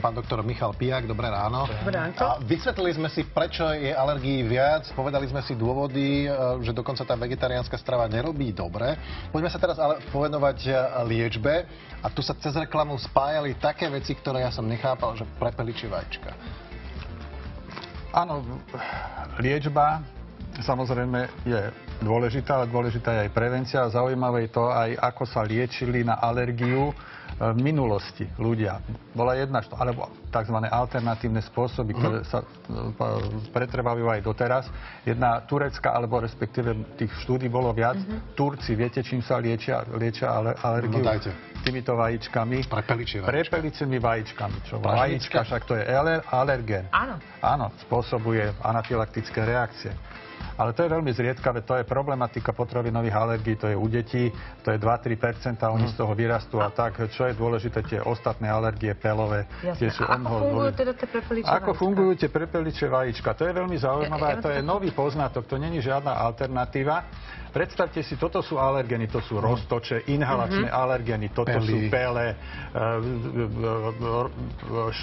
pán doktor Michal Piják. Dobré ráno. Dobré ráno. Vysvetlili sme si, prečo je alergií viac. Povedali sme si dôvody, že dokonca tá vegetariánska strava nerobí dobre. Poďme sa teraz ale povenovať liečbe. A tu sa cez reklamu spájali také veci, ktoré ja som nechápal, že prepeličie vajíčka. Áno, liečba samozrejme je dôležitá, ale dôležitá je aj prevencia. Zaujímavé je to aj, ako sa liečili na alergiu v minulosti ľudia. Bola jedna, alebo tzv. Alternatívne spôsoby, ktoré sa pretrvajú aj doteraz. Jedna turecká, alebo respektíve tých štúdí bolo viac. Turci, viete, čím sa liečia alergiu? No dajte. Týmito vajíčkami. Prepelicími vajíčkami. Čo vajíčka, však to je alergén. Áno. Áno, spôsobuje anafylaktické reakcie. Ale to je veľmi zriedkavé, to je problematika potravinových alergií, to je u detí, to je 2-3%, oni z toho vyrastú a tak. Čo je dôležité, tie ostatné alergie pelové, tie sú Ako fungujú teda tie prepeličie vajíčka? Ako fungujú tie prepeličie vajíčka? To je veľmi zaujímavé, to je nový poznatok, to není žiadna alternatíva. Predstavte si, toto sú alergény, to sú roztoče, inhalačné alergény, toto sú pele,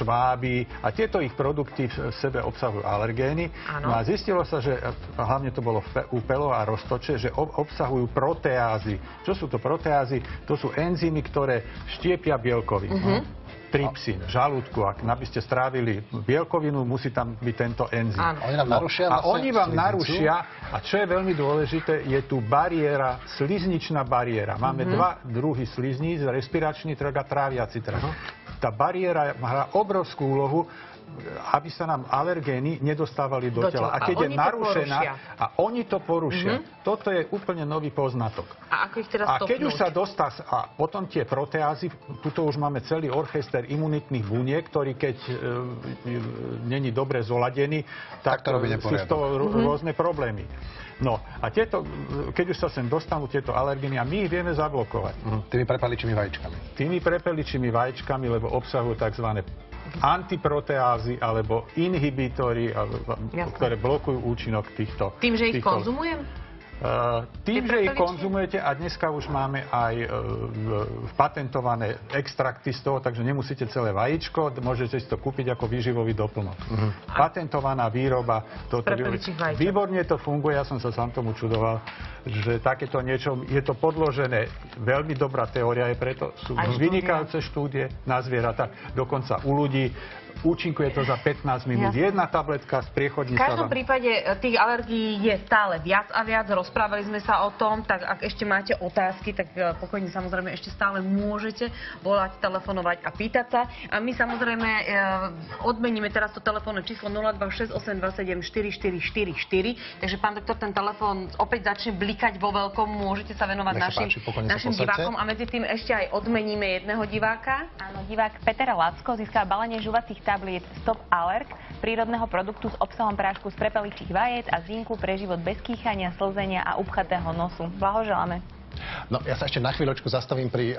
šváby a tieto ich produkty v sebe obsahujú alergény. No a zistilo sa, že hlavne to bolo u pelov a roztoče, že obsahujú proteázy. Čo sú to proteázy? To sú enzymy, ktoré štiepia bielkoviny. Trypsín, žalúdku, aby ste strávili bielkovinu, musí tam byť tento enzym. Oni nám narušia oni vám narušia, a čo je veľmi dôležité, je tu bariéra, slizničná bariéra. Máme dva druhy slizníc, respiračný trh a tráviaci trh. Tá bariéra hrá obrovskú úlohu, aby sa nám alergény nedostávali do tela. A keď je narušená, a oni to porušia. Toto je úplne nový poznatok. A ako ich teraz stopnúť? A keď už sa dostá, a potom tie proteázy, tuto už máme celý orchester imunitných buniek, ktorý keď není dobre zoladený, tak sú z toho rôzne problémy. No a keď už sa sem dostanú tieto alergény, a my ich vieme zablokovať. Tými prepeličími vajíčkami. Tými prepeličími vajíčkami, lebo obsahujú tzv. Antiproteázy alebo inhibitory, ktoré blokujú účinok týchto. Tým, že ich konzumujem? Tým, že ich konzumujete, a dneska už máme aj patentované extrakty z toho, takže nemusíte celé vajíčko, môžete si to kúpiť ako výživový doplnok. Patentovaná výroba. Výborne to funguje, ja som sa sám tomu čudoval, že takéto niečo, je to podložené, veľmi dobrá teória je preto, sú vynikajúce štúdie na zvieratách, dokonca u ľudí. Účinkuje to za 15 minút. Jedna tabletka z priechodníca. V každom prípade tých alergií je stále viac a viac. Rozprávali sme sa o tom, tak ak ešte máte otázky, tak pokojne samozrejme ešte stále môžete volať, telefonovať a pýtať sa. A my samozrejme odmeníme teraz to telefónne číslo 026-827-4444. Takže pán doktor, ten telefón opäť začne blikať vo veľkom. Môžete sa venovať našim divákom. A medzi tým ešte aj odmeníme jedného diváka. Áno, divák Peter Lacko získal balenie žuvacích tabliet Stop Allerg, prírodného produktu s obsahom prášku z prepeličích vajec a zinku pre život bez kýchania, slzenia a upchatého nosu. Blahoželáme. No, ja sa ešte na chvíľočku zastavím pri